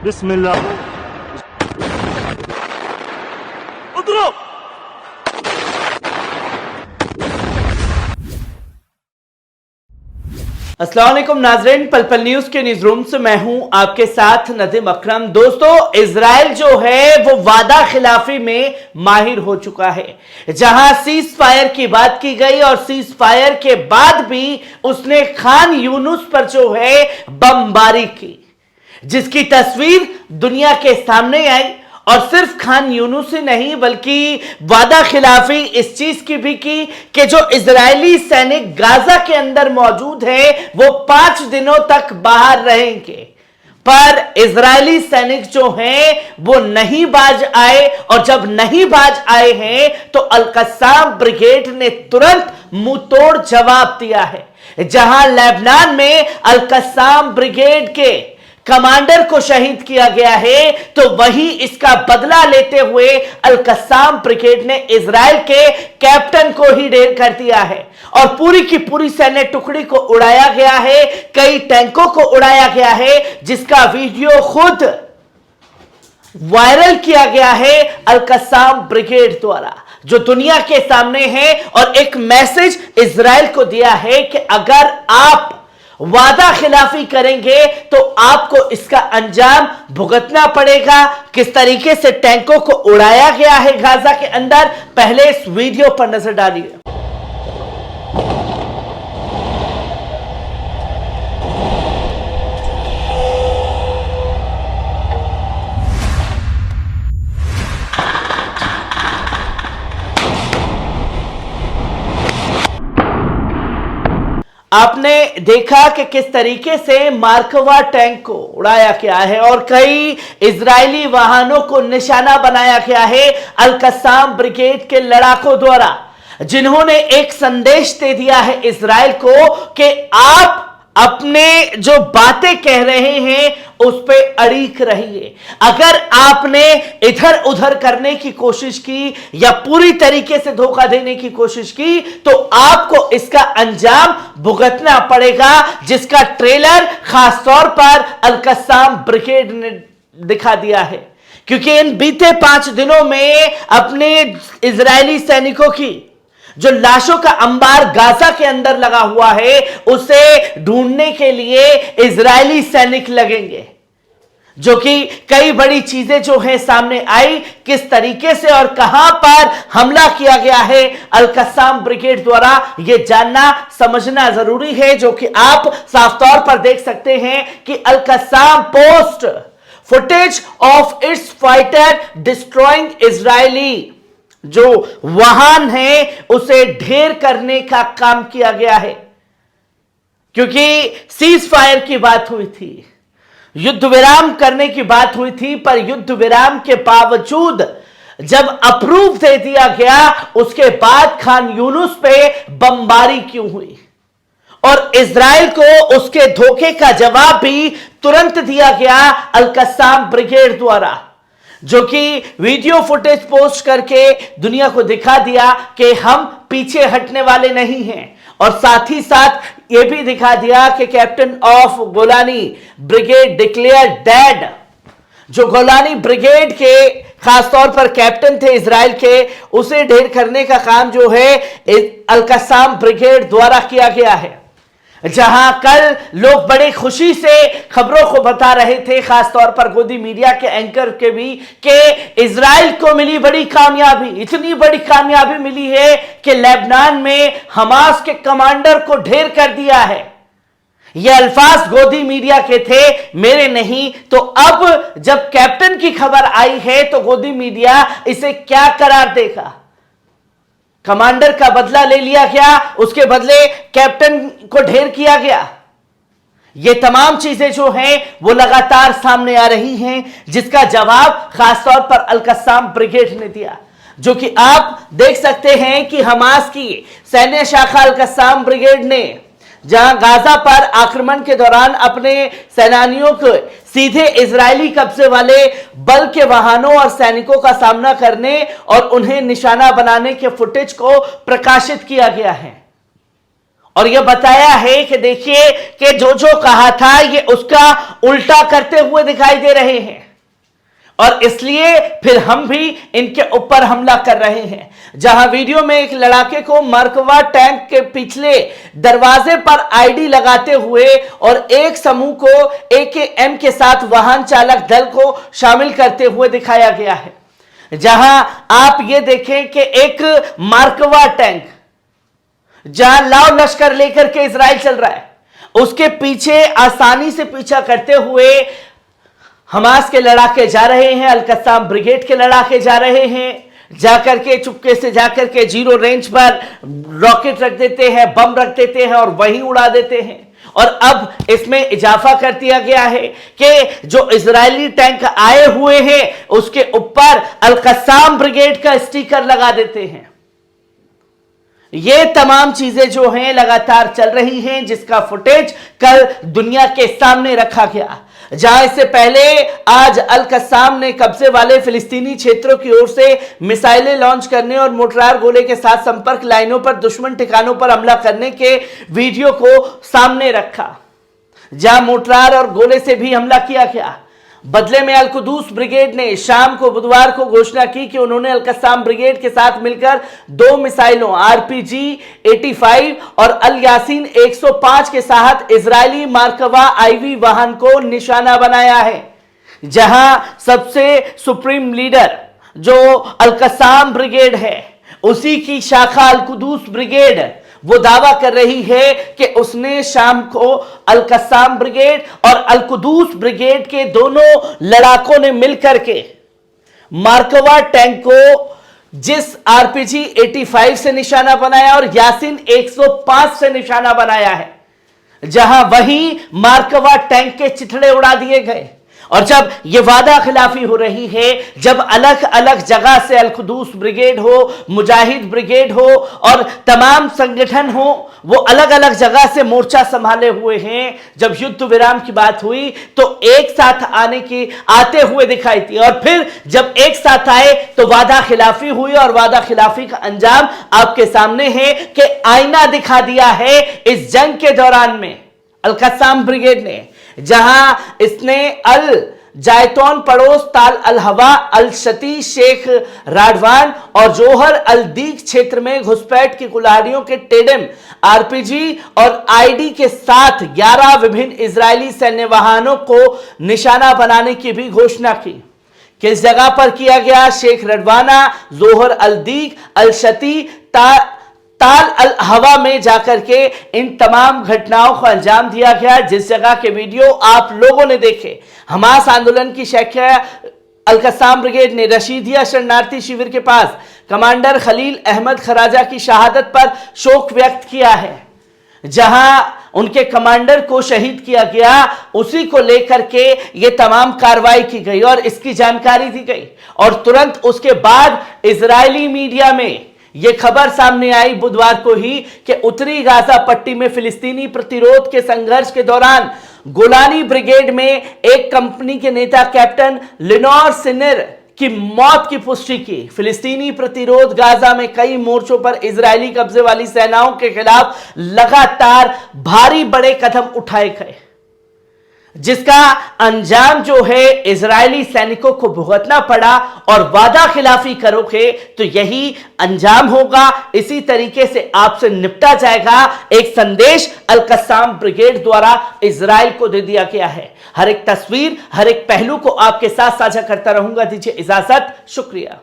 बिस्मिल्लाह। उतरो। अस्सलाम वालेकुम नाज़रीन, पल पल न्यूज के न्यूज रूम से मैं हूं आपके साथ नदीम अकरम। दोस्तों, इजराइल जो है वो वादा खिलाफी में माहिर हो चुका है। जहां सीज फायर की बात की गई और सीज फायर के बाद भी उसने खान यूनुस पर जो है बमबारी की, जिसकी तस्वीर दुनिया के सामने आई। और सिर्फ खान यूनुस ही नहीं बल्कि वादा खिलाफी इस चीज की भी की कि जो इजरायली सैनिक गाजा के अंदर मौजूद है वो 5 दिनों तक बाहर रहेंगे। पर इजरायली सैनिक जो हैं वो नहीं बाज आए, और जब नहीं बाज आए हैं तो अल-कस्साम ब्रिगेड ने तुरंत मुंह तोड़ जवाब दिया है। जहां लेबनान में अल-कस्साम ब्रिगेड के कमांडर को शहीद किया गया है, तो वहीं इसका बदला लेते हुए अल-कस्साम ब्रिगेड ने इजराइल के कैप्टन को ही ढेर कर दिया है और पूरी की पूरी सैन्य टुकड़ी को उड़ाया गया है, कई टैंकों को उड़ाया गया है, जिसका वीडियो खुद वायरल किया गया है अल-कस्साम ब्रिगेड द्वारा, जो दुनिया के सामने है। और एक मैसेज इजराइल को दिया है कि अगर आप वादा खिलाफी करेंगे तो आपको इसका अंजाम भुगतना पड़ेगा। किस तरीके से टैंकों को उड़ाया गया है गाजा के अंदर, पहले इस वीडियो पर नजर डालिए। आपने देखा कि किस तरीके से मार्कवा टैंक को उड़ाया गया है और कई इजरायली वाहनों को निशाना बनाया गया है अल-कस्साम ब्रिगेड के लड़ाकों द्वारा, जिन्होंने एक संदेश दे दिया है इजराइल को कि आप अपने जो बातें कह रहे हैं उस पे अड़ीक रहिए। अगर आपने इधर उधर करने की कोशिश की या पूरी तरीके से धोखा देने की कोशिश की तो आपको इसका अंजाम भुगतना पड़ेगा, जिसका ट्रेलर खासतौर पर अल-कस्साम ब्रिगेड ने दिखा दिया है। क्योंकि इन बीते 5 दिनों में अपने इजरायली सैनिकों की जो लाशों का अंबार गाजा के अंदर लगा हुआ है उसे ढूंढने के लिए इजरायली सैनिक लगेंगे, जो कि कई बड़ी चीजें जो है सामने आई, किस तरीके से और कहां पर हमला किया गया है अल-कस्साम ब्रिगेड द्वारा, यह जानना समझना जरूरी है। जो कि आप साफ तौर पर देख सकते हैं कि Al Qassam post footage of its fighter destroying Israeli जो वाहन है उसे ढेर करने का काम किया गया है। क्योंकि सीज फायर की बात हुई थी, युद्ध विराम करने की बात हुई थी, पर युद्ध विराम के बावजूद जब अप्रूव दे दिया गया उसके बाद खान यूनुस पे बमबारी क्यों हुई और इजराइल को उसके धोखे का जवाब भी तुरंत दिया गया अल-कस्साम ब्रिगेड द्वारा, जो कि वीडियो फुटेज पोस्ट करके दुनिया को दिखा दिया कि हम पीछे हटने वाले नहीं हैं। और साथ ही साथ यह भी दिखा दिया कि captain of Golani brigade declare dead. जो गोलानी ब्रिगेड के खासतौर पर कैप्टन थे इजराइल के, उसे ढेर करने का काम जो है अल-कस्साम ब्रिगेड द्वारा किया गया है। जहां कल लोग बड़े खुशी से खबरों को बता रहे थे, खासतौर पर गोदी मीडिया के एंकर के भी, कि इजराइल को मिली बड़ी कामयाबी, इतनी बड़ी कामयाबी मिली है कि लेबनान में हमास के कमांडर को ढेर कर दिया है। ये अल्फाज गोदी मीडिया के थे, मेरे नहीं। तो अब जब कैप्टन की खबर आई है तो गोदी मीडिया इसे क्या करार देगा? कमांडर का बदला ले लिया गया, उसके बदले कैप्टन को ढेर किया गया। ये तमाम चीजें जो हैं वो लगातार सामने आ रही हैं, जिसका जवाब खासतौर पर अल-कस्साम ब्रिगेड ने दिया। जो कि आप देख सकते हैं कि हमास की सैन्य शाखा अल-कस्साम ब्रिगेड ने जहां गाजा पर आक्रमण के दौरान अपने सेनानियों को सीधे इजरायली कब्जे वाले बल के वाहनों और सैनिकों का सामना करने और उन्हें निशाना बनाने के फुटेज को प्रकाशित किया गया है। और यह बताया है कि देखिए कि जो जो कहा था ये उसका उल्टा करते हुए दिखाई दे रहे हैं और इसलिए फिर हम भी इनके ऊपर हमला कर रहे हैं। जहां वीडियो में एक लड़ाके को मरकवा टैंक के पिछले दरवाजे पर आईडी लगाते हुए और एक समूह को AKM के साथ वाहन चालक दल को शामिल करते हुए दिखाया गया है। जहां आप ये देखें कि एक मरकवा टैंक जहां लाव लश्कर लेकर के इजराइल चल रहा है, उसके पीछे आसानी से पीछा करते हुए हमास के लड़ाके जा रहे हैं, अल-कस्साम ब्रिगेड के लड़ाके जा रहे हैं। जाकर के चुपके से जाकर के जीरो रेंज पर रॉकेट रख देते हैं, बम रख देते हैं और वहीं उड़ा देते हैं। और अब इसमें इजाफा कर दिया गया है कि जो इजरायली टैंक आए हुए हैं उसके ऊपर अल-कस्साम ब्रिगेड का स्टिकर लगा देते हैं। ये तमाम चीजें जो हैं लगातार चल रही हैं, जिसका फुटेज कल दुनिया के सामने रखा गया। जहां इससे पहले आज अल-कस्साम ने कब्जे वाले फिलिस्तीनी क्षेत्रों की ओर से मिसाइलें लॉन्च करने और मोर्टार गोले के साथ संपर्क लाइनों पर दुश्मन ठिकानों पर हमला करने के वीडियो को सामने रखा, जहां मोर्टार और गोले से भी हमला किया गया। बदले में अल-कुदूस ब्रिगेड ने शाम को बुधवार को घोषणा की कि उन्होंने अल-कस्साम ब्रिगेड के साथ मिलकर 2 मिसाइलों RPG-85 और अल-यासीन 105 के साथ इजरायली मरकवा आईवी वाहन को निशाना बनाया है। जहां सबसे सुप्रीम लीडर जो अल-कस्साम ब्रिगेड है, उसी की शाखा अल-कुदूस ब्रिगेड वो दावा कर रही है कि उसने शाम को अल-कस्साम ब्रिगेड और अल-कुदूस ब्रिगेड के दोनों लड़ाकों ने मिलकर के मरकवा टैंक को जिस RPG-85 से निशाना बनाया और यासीन 105 से निशाना बनाया है, जहां वहीं मरकवा टैंक के चिथड़े उड़ा दिए गए। और जब यह वादा खिलाफी हो रही है, जब अलग अलग जगह से अल-कुदूस ब्रिगेड हो, मुजाहिद ब्रिगेड हो और तमाम संगठन हो, वो अलग अलग जगह से मोर्चा संभाले हुए हैं। जब युद्ध विराम की बात हुई तो एक साथ आते हुए दिखाई दी और फिर जब एक साथ आए तो वादा खिलाफी हुई और वादा खिलाफी का अंजाम आपके सामने है कि आईना दिखा दिया है इस जंग के दौरान में अल-कस्साम ब्रिगेड ने, जहां इसने अल जायतून पड़ोस ताल अल हवा अल शती शेख राडवान और जोहर अल दीक क्षेत्र में घुसपैठ की कुल्हाड़ियों के टेडम RPG और ID के साथ 11 विभिन्न इजरायली सैन्य वाहनों को निशाना बनाने की भी घोषणा की। किस जगह पर किया गया? शेख रडवाना, जोहर अल दीक, अल शती, ताल अल हवा में जाकर के इन तमाम घटनाओं को अंजाम दिया गया। जिस जगह के वीडियो आप लोगों ने देखे, हमास आंदोलन की शाखा अल-कस्साम ब्रिगेड ने रशीदिया शरणार्थी शिविर के पास कमांडर खलील अहमद खराजा की शहादत पर शोक व्यक्त किया है, जहां उनके कमांडर को शहीद किया गया, उसी को लेकर के ये तमाम कार्रवाई की गई और इसकी जानकारी दी गई। और तुरंत उसके बाद इजरायली मीडिया में यह खबर सामने आई बुधवार को ही कि उत्तरी गाजा पट्टी में फिलिस्तीनी प्रतिरोध के संघर्ष के दौरान गोलानी ब्रिगेड में एक कंपनी के नेता कैप्टन लिनोर सिनर की मौत की पुष्टि की। फिलिस्तीनी प्रतिरोध गाजा में कई मोर्चों पर इजरायली कब्जे वाली सेनाओं के खिलाफ लगातार भारी बड़े कदम उठाए गए, जिसका अंजाम जो है इजरायली सैनिकों को भुगतना पड़ा। और वादा खिलाफी करोगे तो यही अंजाम होगा, इसी तरीके से आपसे निपटा जाएगा। एक संदेश अल-कस्साम ब्रिगेड द्वारा इजराइल को दे दिया गया है। हर एक तस्वीर, हर एक पहलू को आपके साथ साझा करता रहूंगा। दीजिए इजाजत, शुक्रिया।